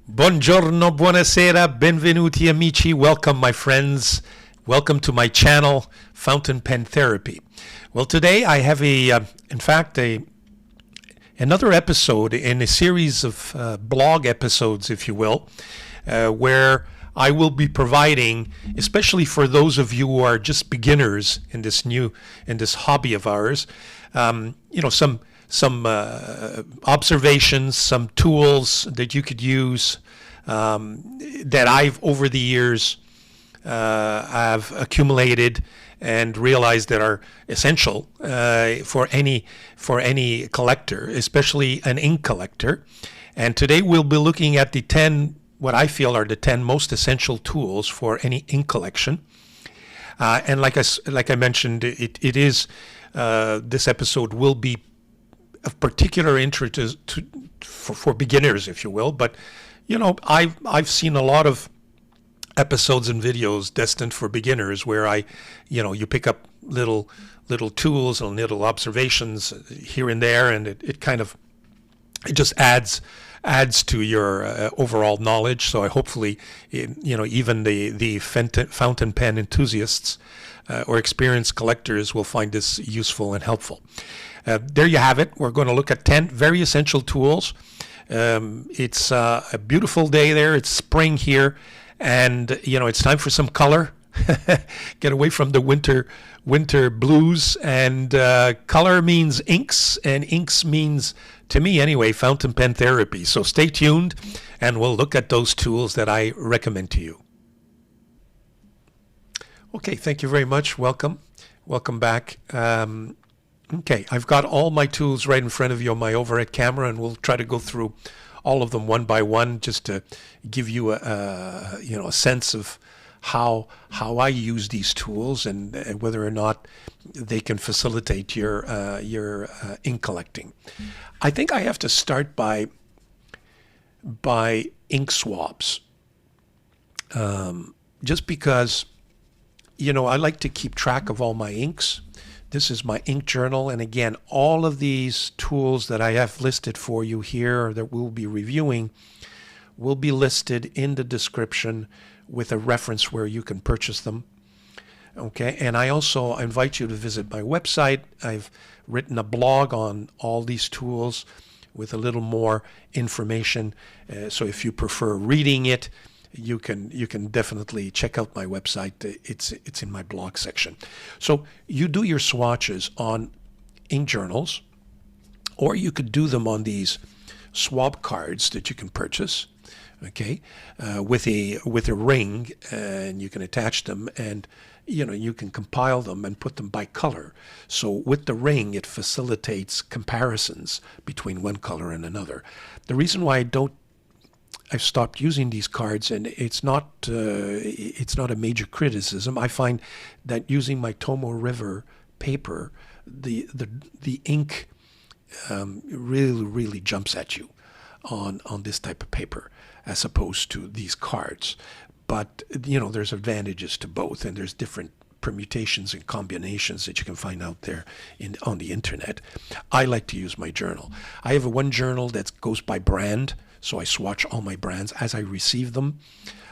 Buongiorno, buonasera, benvenuti amici. Welcome, my friends. Welcome to my channel, Fountain Pen Therapy. Well, today I have another episode in a series of blog episodes, if you will, where I will be providing, especially for those of you who are just beginners in this hobby of ours, some observations, some tools that you could use that I've over the years have accumulated and realized that are essential for any collector, especially an ink collector. And today we'll be looking at the 10, what I feel are the 10 most essential tools for any ink collection. And like I mentioned, it is this episode will be of particular interest for beginners, if you will. But I've seen a lot of episodes and videos destined for beginners where you pick up little tools and little observations here and there, and it just adds to your overall knowledge. So I hopefully even the fountain pen enthusiasts or experienced collectors will find this useful and helpful. There you have it. We're going to look at 10 very essential tools. It's a beautiful day there. It's spring here, and it's time for some color. Get away from the winter blues. And color means inks, and inks means, to me anyway, fountain pen therapy. So stay tuned, and we'll look at those tools that I recommend to you. Okay, thank you very much. Welcome back. Okay, I've got all my tools right in front of you on my overhead camera, and we'll try to go through all of them one by one, just to give you a sense of how I use these tools and whether or not they can facilitate your ink collecting. I think I have to start by ink swabs, just because I like to keep track of all my inks. This is my ink journal, and again, all of these tools that I have listed for you here, or that we'll be reviewing, will be listed in the description with a reference where you can purchase them. Okay, and I also invite you to visit my website. I've written a blog on all these tools with a little more information. So if you prefer reading it, you can definitely check out my website. It's in my blog section. So you do your swatches on ink journals, or you could do them on these swab cards that you can purchase, okay, with a ring, and you can attach them, and you can compile them and put them by color. So with the ring, it facilitates comparisons between one color and another. The reason why I've stopped using these cards, and it's not a major criticism. I find that using my Tomo River paper, the ink really jumps at you on this type of paper as opposed to these cards. But there's advantages to both, and there's different permutations and combinations that you can find out there on the internet. I like to use my journal. I have one journal that goes by brand. So I swatch all my brands as I receive them.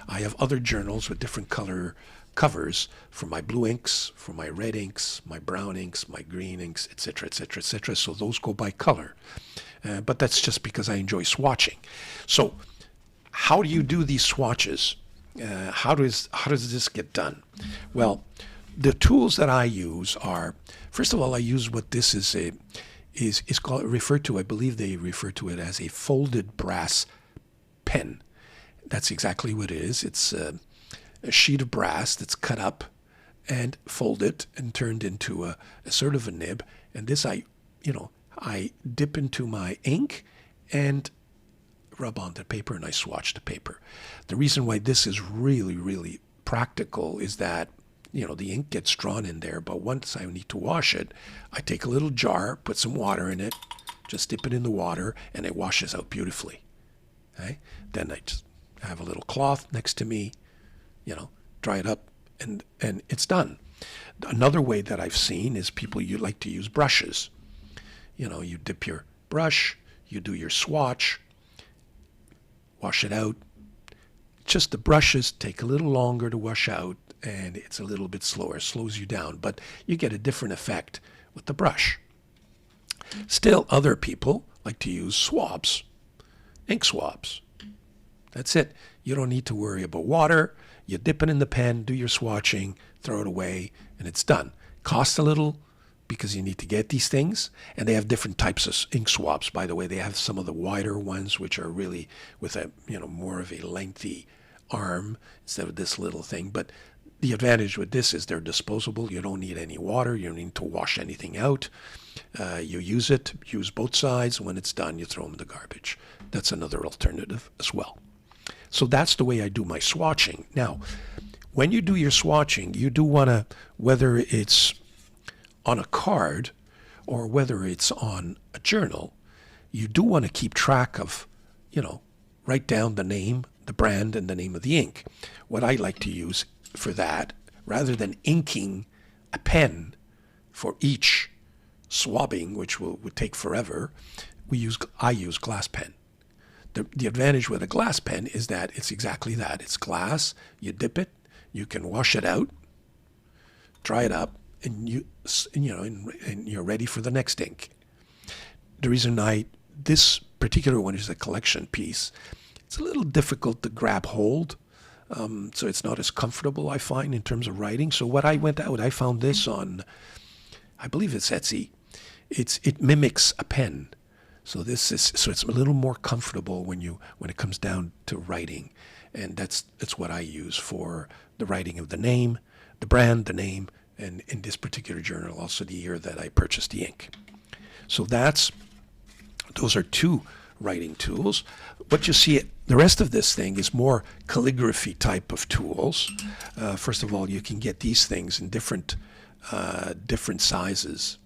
I have other journals with different color covers for my blue inks, for my red inks, my brown inks, my green inks, etc., etc., etc. So those go by color. But that's just because I enjoy swatching. So how do you do these swatches? How does this get done? Well, the tools that I use are, first of all, I use what this is referred to, I believe they refer to it as a folded brass pen. That's exactly what it is. It's a sheet of brass that's cut up and folded and turned into a sort of a nib. And this I dip into my ink and rub on the paper, and I swatch the paper. The reason why this is really practical is that the ink gets drawn in there, but once I need to wash it, I take a little jar, put some water in it, just dip it in the water, and it washes out beautifully. Okay? Then I just have a little cloth next to me, dry it up, and it's done. Another way that I've seen is you like to use brushes. You dip your brush, you do your swatch, wash it out, just the brushes take a little longer to wash out, and it's a little bit slower, slows you down, but you get a different effect with the brush. Still, other people like to use swabs, ink swabs. That's it. You don't need to worry about water. You dip it in the pen, do your swatching, throw it away, and it's done. Costs a little because you need to get these things, and they have different types of ink swabs. By the way, they have some of the wider ones, which are really with a more of a lengthy arm instead of this little thing. But the advantage with this is they're disposable. You don't need any water. You don't need to wash anything out. You use it, use both sides. When it's done, you throw them in the garbage. That's another alternative as well. So that's the way I do my swatching. Now, when you do your swatching, you do want to, whether it's on a card or whether it's on a journal, you do want to keep track of, write down the name, the brand, and the name of the ink. What I like to use for that, rather than inking a pen for each swabbing, which would take forever, I use glass pen. The advantage with a glass pen is that it's exactly that. It's glass. You dip it. You can wash it out, dry it up, and you're ready for the next ink. The reason this particular one is a collection piece. It's a little difficult to grab hold, so it's not as comfortable, I find, in terms of writing. So what I found this on, I believe it's Etsy. It mimics a pen. So it's a little more comfortable when it comes down to writing, and that's what I use for the writing of the name, the brand, the name, and in this particular journal also the year that I purchased the ink. So those are two writing tools. What you see, the rest of this thing is more calligraphy type of tools. First of all, you can get these things in different sizes.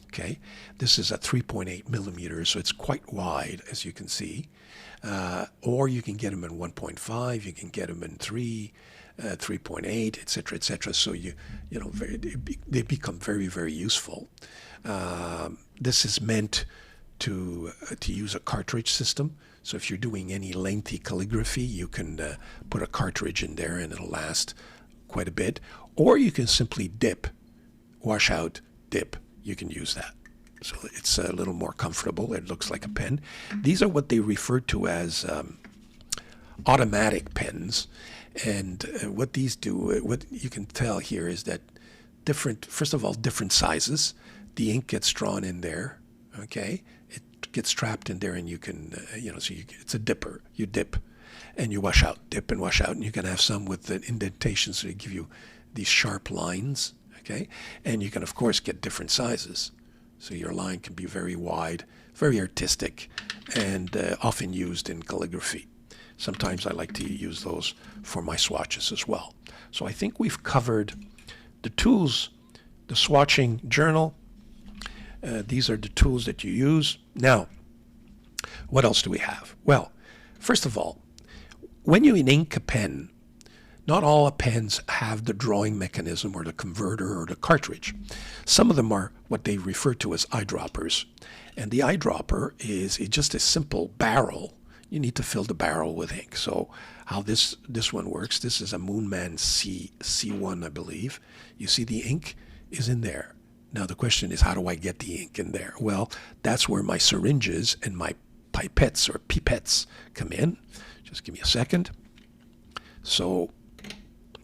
Okay, this is a 3.8 millimeters, so it's quite wide, as you can see. Or you can get them in 1.5, you can get them in 3, 3.8, etc., etc. So they become very, very useful. This is meant to use a cartridge system. So if you're doing any lengthy calligraphy, you can put a cartridge in there and it'll last quite a bit. Or you can simply dip, wash out, dip. You can use that. So it's a little more comfortable. It looks like a pen. These are what they refer to as automatic pens. And what these do, what you can tell here is that first of all, different sizes. The ink gets drawn in there, okay? It gets trapped in there and you can, it's a dipper. You dip and you wash out, dip and wash out. And you can have some with the indentations that give you these sharp lines. Okay, and you can, of course, get different sizes. So your line can be very wide, very artistic, and often used in calligraphy. Sometimes I like to use those for my swatches as well. So I think we've covered the tools, the swatching journal. These are the tools that you use. Now, what else do we have? Well, first of all, when you ink a pen, not all pens have the drawing mechanism or the converter or the cartridge. Some of them are what they refer to as eyedroppers. And the eyedropper is just a simple barrel. You need to fill the barrel with ink. So how this one works, this is a Moonman C1, I believe. You see the ink is in there. Now the question is, how do I get the ink in there? Well, that's where my syringes and my pipettes come in. Just give me a second. So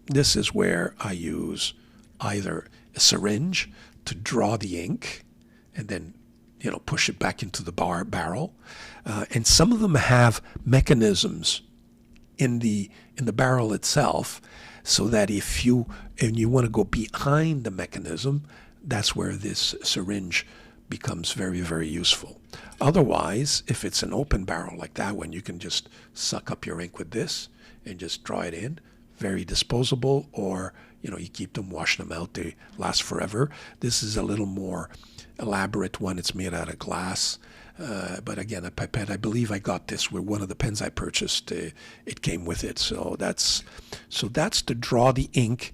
this is where I use either a syringe to draw the ink and then, push it back into the barrel. And some of them have mechanisms in the barrel itself, so that if you want to go behind the mechanism, that's where this syringe becomes very, very useful. Otherwise, if it's an open barrel like that one, you can just suck up your ink with this and just draw it in. Very disposable, or you keep them, wash them out, they last forever. This is a little more elaborate one. It's made out of glass, but again, a pipette. I believe I got this with one of the pens I purchased. It came with it. So that's to draw the ink.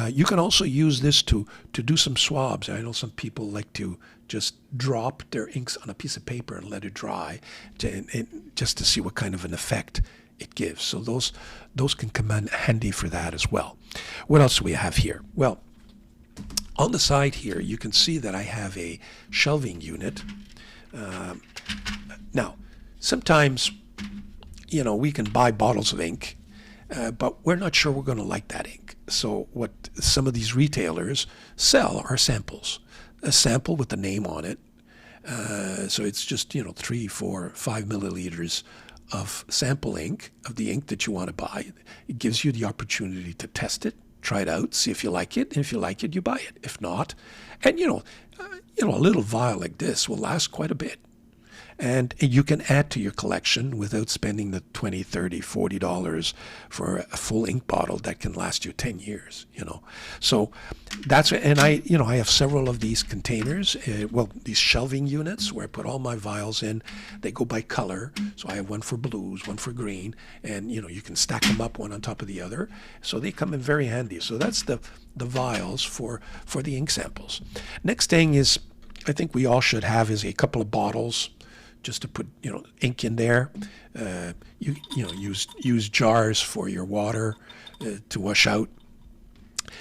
You can also use this to do some swabs. I know some people like to just drop their inks on a piece of paper and let it dry, just to see what kind of an effect it gives. So those can come in handy for that as well. What else do we have here? Well, on the side here, you can see that I have a shelving unit. Now, sometimes, we can buy bottles of ink, but we're not sure we're going to like that ink. So what some of these retailers sell are samples. A sample with the name on it. So it's just, 3, 4, 5 milliliters of sample ink, of the ink that you want to buy. It gives you the opportunity to test it, try it out, see if you like it. And if you like it, you buy it. If not, and a little vial like this will last quite a bit. And you can add to your collection without spending the $20, $30, $40 for a full ink bottle that can last you 10 years, So that's, and I have several of these containers, these shelving units where I put all my vials in. They go by color. So I have one for blues, one for green, and, you can stack them up one on top of the other. So they come in very handy. So that's the vials for the ink samples. Next thing is, I think we all should have is a couple of bottles, just to put ink in there. Use jars for your water to wash out.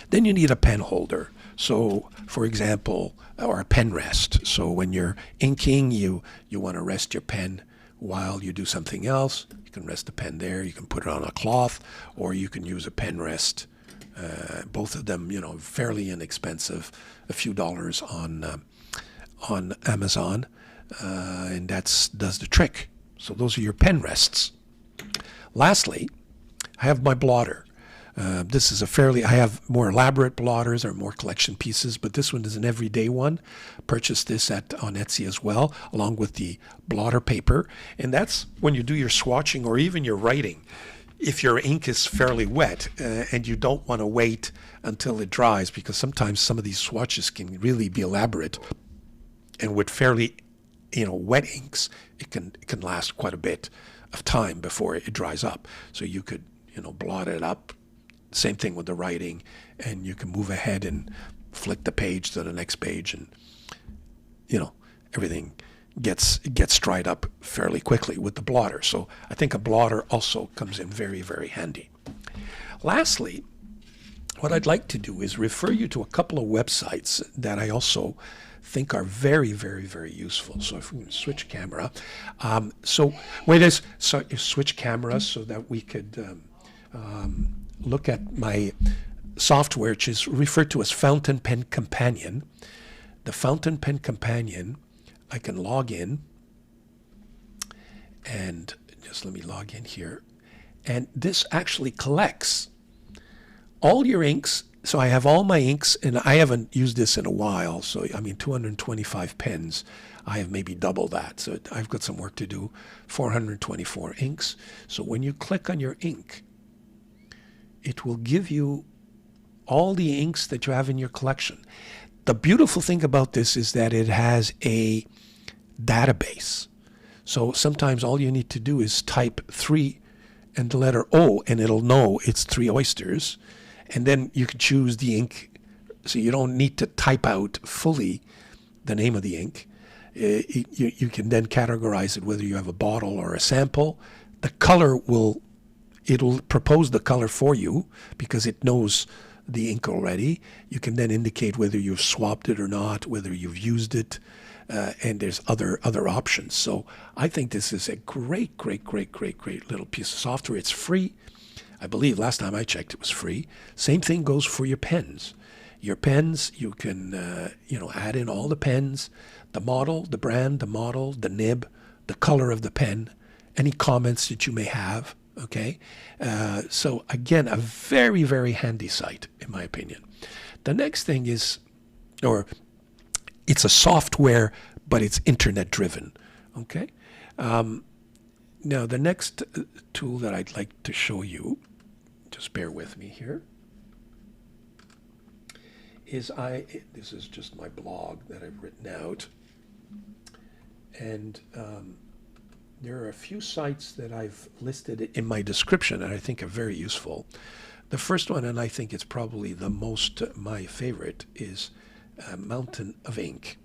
Then you need a pen holder. So, for example, or a pen rest. So when you're inking, you want to rest your pen while you do something else. You can rest the pen there. You can put it on a cloth, or you can use a pen rest. Both of them, fairly inexpensive, a few dollars on Amazon. And that does the trick. So those are your pen rests. Lastly, I have my blotter. This is I have more elaborate blotters or more collection pieces, but this one is an everyday one. Purchased this on Etsy as well, along with the blotter paper. And that's when you do your swatching or even your writing. If your ink is fairly wet and you don't want to wait until it dries, because sometimes some of these swatches can really be elaborate, and with fairly wet inks, it can last quite a bit of time before it dries up. So you could, blot it up. Same thing with the writing, and you can move ahead and flick the page to the next page, and everything gets dried up fairly quickly with the blotter. So I think a blotter also comes in very, very handy. Lastly, what I'd like to do is refer you to a couple of websites that I also think are very, very, very useful. So if we can switch camera, switch cameras so that we could look at my software, which is referred to as Fountain Pen Companion. The Fountain Pen Companion, I can log in, and just let me log in here. And this actually collects all your inks. So I have all my inks, and I haven't used this in a while. So, 225 pens. I have maybe double that. So I've got some work to do. 424 inks. So when you click on your ink, it will give you all the inks that you have in your collection. The beautiful thing about this is that it has a database. So sometimes all you need to do is type 3 and the letter O, and it'll know it's 3 oysters. And then you can choose the ink, so you don't need to type out fully the name of the ink. You can then categorize it, whether you have a bottle or a sample. The color it'll propose the color for you because it knows the ink already. You can then indicate whether you've swabbed it or not, whether you've used it, and there's other options. So I think this is a great little piece of software. It's free. I believe last time I checked it was free. Same thing goes for your pens. Your pens, you can add in all the pens, the model, the brand, the model, the nib, the color of the pen, any comments that you may have. Okay, so again, a very, very handy site in my opinion. The next thing is, it's a software, but it's internet driven. Okay, now the next tool that I'd like to show you, just bear with me here, is this is just my blog that I've written out, and there are a few sites that I've listed in my description that I think are very useful. The first one, and I think it's probably the most my favorite, is Mountain of Ink.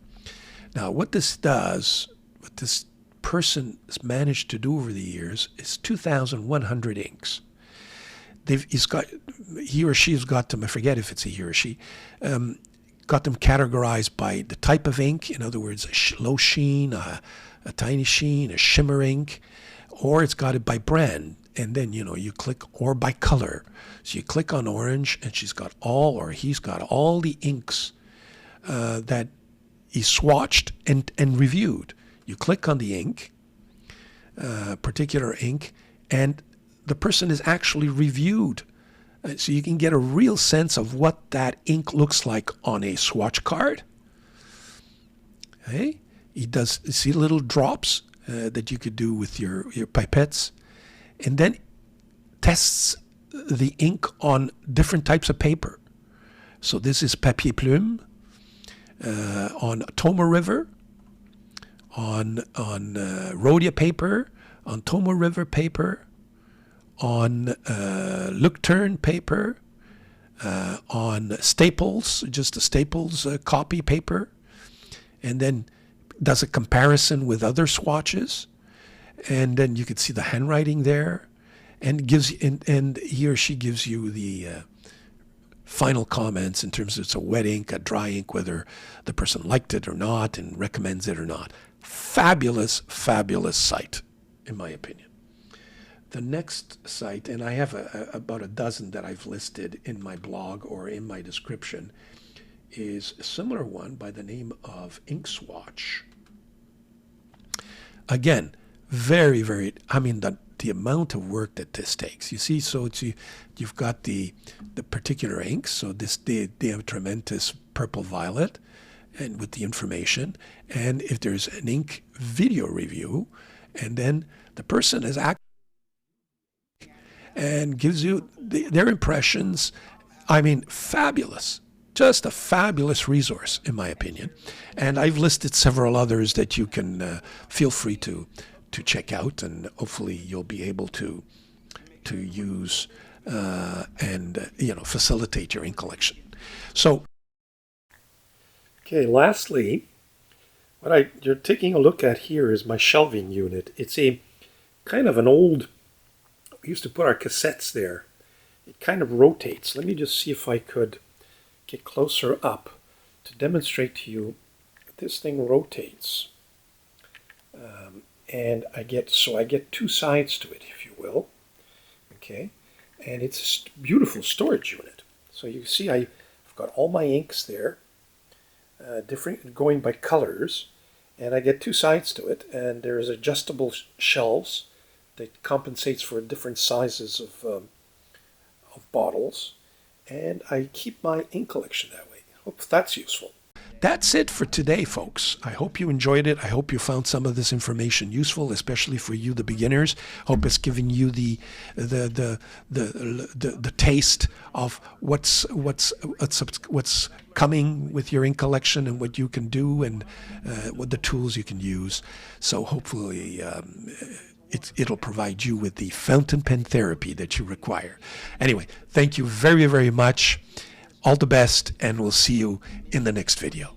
Now what this does, what this person has managed to do over the years is 2,100 inks. He or she has got them, I forget if it's a he or she, got them categorized by the type of ink, in other words, a low sheen, a tiny sheen, a shimmer ink, or it's got it by brand. And then, you click, or by color. So you click on orange, and he's got all the inks that he swatched and reviewed. You click on the ink, particular ink, and the person is actually reviewed. So you can get a real sense of what that ink looks like on a swatch card. Okay? He does, see little drops that you could do with your pipettes, and then tests the ink on different types of paper. So this is papier plume, on Toma River, on Rhodia paper, on Toma River paper, on Lucterne paper, on Staples, just a Staples copy paper, and then does a comparison with other swatches, and then you can see the handwriting there, and he or she gives you the final comments in terms of it's a wet ink, a dry ink, whether the person liked it or not, and recommends it or not. Fabulous, fabulous site, in my opinion. The next site, and I have about a dozen that I've listed in my blog or in my description, is a similar one by the name of InkSwatch. Again, very, very, the amount of work that this takes. You see, so you've got the particular inks, so this the Trementis purple violet, and with the information, and if there's an ink video review, and then the person is and gives you their impressions. Fabulous. Just a fabulous resource, in my opinion. And I've listed several others that you can feel free to check out, and hopefully you'll be able to use and facilitate your ink collection. So, okay, lastly, what you're taking a look at here is my shelving unit. It's a kind of an old, we used to put our cassettes there. It kind of rotates. Let me just see if I could get closer up to demonstrate to you that this thing rotates. And I get two sides to it, if you will. Okay, and it's a beautiful storage unit. So you see I've got all my inks there, different, going by colors, and I get two sides to it, and there's adjustable shelves that compensates for different sizes of bottles, and I keep my ink collection that way. Hope that's useful. That's it for today, folks. I hope you enjoyed it. I hope you found some of this information useful, especially for you, the beginners. Hope it's given you the taste of what's coming with your ink collection and what you can do, and what the tools you can use. So hopefully it'll provide you with the fountain pen therapy that you require. Anyway, thank you very, very much. All the best, and we'll see you in the next video.